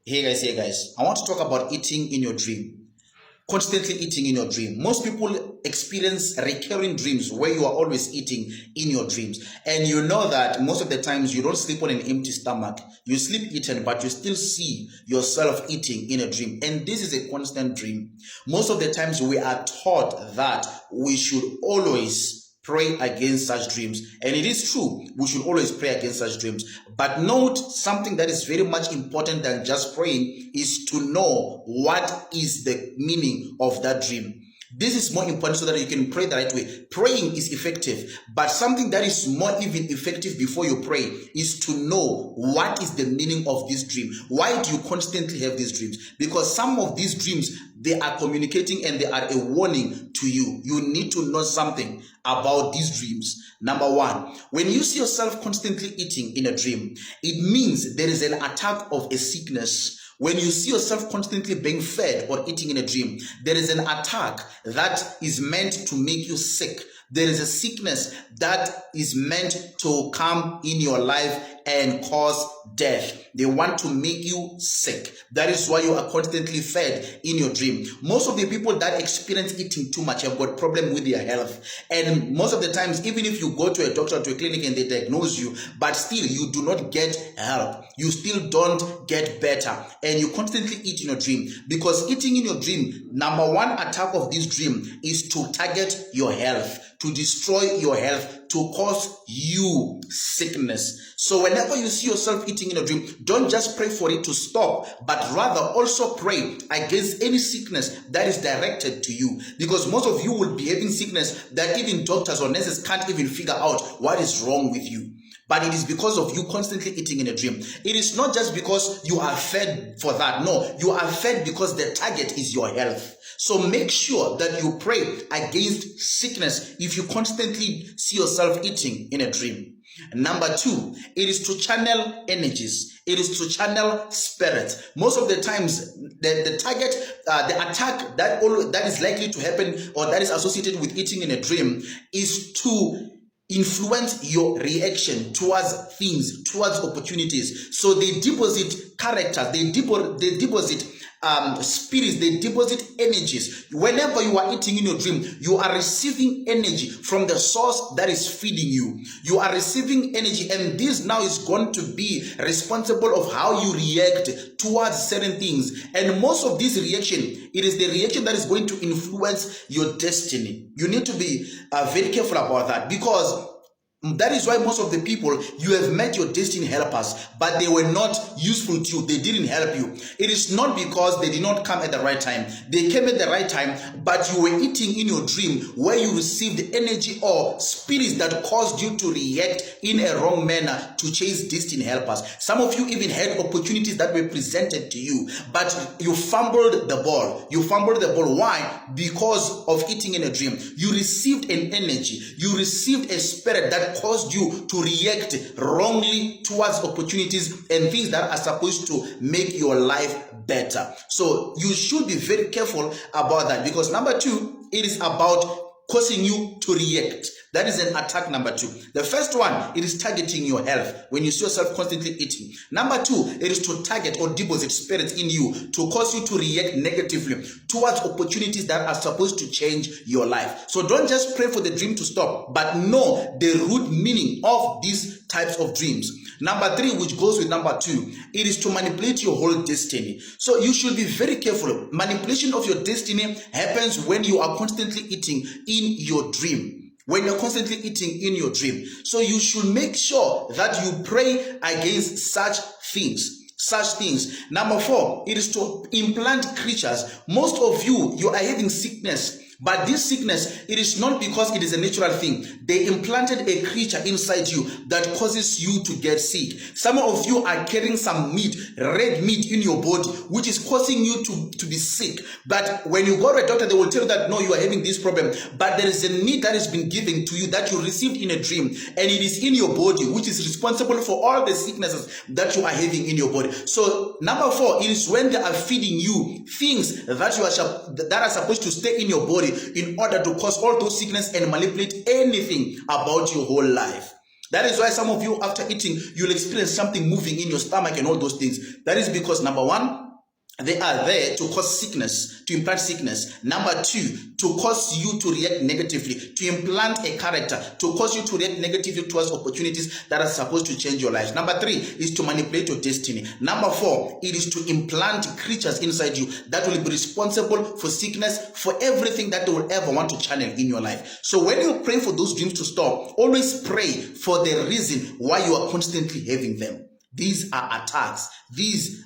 Hey guys, I want to talk about eating in your dream. Constantly eating in your dream. Most people experience recurring dreams where you are always eating in your dreams. And you know that most of the times you don't sleep on an empty stomach. You sleep eaten, but you still see yourself eating in a dream. And this is a constant dream. Most of the times we are taught that we should always pray against such dreams, and it is true, we should always pray against such dreams. But note something that is very much important than just praying is to know what is the meaning of that dream. This is more important so that you can pray the right way. Praying is effective, but something that is more even effective before you pray is to know what is the meaning of this dream. Why do you constantly have these dreams? Because some of these dreams, they are communicating and they are a warning to you. You need to know something about these dreams. Number one, when you see yourself constantly eating in a dream, it means there is an attack of a sickness. When you see yourself constantly being fed or eating in a dream, there is an attack that is meant to make you sick. There is a sickness that is meant to come in your life and cause death. They want to make you sick. That is why you are constantly fed in your dream. Most of the people that experience eating too much have got problem with their health. And most of the times, even if you go to a doctor, to a clinic, and they diagnose you, but still you do not get help. You still don't get better. And you constantly eat in your dream. Because eating in your dream, number one attack of this dream is to target your health, to destroy your health, to cause you sickness. So whenever you see yourself eating in a dream, don't just pray for it to stop, but rather also pray against any sickness that is directed to you. Because most of you will be having sickness that even doctors or nurses can't even figure out what is wrong with you. But it is because of you constantly eating in a dream. It is not just because you are fed for that. No, you are fed because the target is your health. So make sure that you pray against sickness if you constantly see yourself eating in a dream. Number two, it is to channel energies. It is to channel spirit. Most of the times, the target, the attack that is likely to happen or that is associated with eating in a dream is to influence your reaction towards things, towards opportunities. So they deposit characters, they deposit spirits, they deposit energies. Whenever you are eating in your dream, you are receiving energy from the source that is feeding you. You are receiving energy, and this now is going to be responsible of how you react towards certain things. And most of this reaction, it is the reaction that is going to influence your destiny. You need to be very careful about that, because that is why most of the people, you have met your destiny helpers, but they were not useful to you. They didn't help you. It is not because they did not come at the right time. They came at the right time, but you were eating in your dream where you received energy or spirits that caused you to react in a wrong manner to chase destiny helpers. Some of you even had opportunities that were presented to you, but you fumbled the ball. You fumbled the ball. Why? Because of eating in a dream. You received an energy. You received a spirit that caused you to react wrongly towards opportunities and things that are supposed to make your life better. So you should be very careful about that, because number two, it is about causing you to react. That is an attack number two. The first one, it is targeting your health when you see yourself constantly eating. Number two, it is to target or deposit spirits in you to cause you to react negatively towards opportunities that are supposed to change your life. So don't just pray for the dream to stop, but know the root meaning of these types of dreams. Number three, which goes with number two, it is to manipulate your whole destiny. So you should be very careful. Manipulation of your destiny happens when you are constantly eating in your dream. When you're constantly eating in your dream. So you should make sure that you pray against such things. Number four, it is to implant creatures. Most of you are having sickness. But this sickness, it is not because it is a natural thing. They implanted a creature inside you that causes you to get sick. Some of you are carrying some meat, red meat in your body, which is causing you to be sick. But when you go to a doctor, they will tell you that no, you are having this problem. But there is a meat that has been given to you that you received in a dream, and it is in your body, which is responsible for all the sicknesses that you are having in your body. So number four, it is when they are feeding you things that are supposed to stay in your body in order to cause all those sickness and manipulate anything about your whole life. That is why some of you, after eating, you'll experience something moving in your stomach and all those things. That is because, number one, they are there to cause sickness, to implant sickness. Number two, to cause you to react negatively, to implant a character, to cause you to react negatively towards opportunities that are supposed to change your life. Number three is to manipulate your destiny. Number four, it is to implant creatures inside you that will be responsible for sickness, for everything that they will ever want to channel in your life. So when you pray for those dreams to stop, always pray for the reason why you are constantly having them. These are attacks. These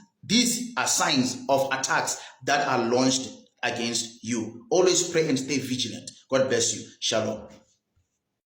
are signs of attacks that are launched against you. Always pray and stay vigilant. God bless you. Shalom.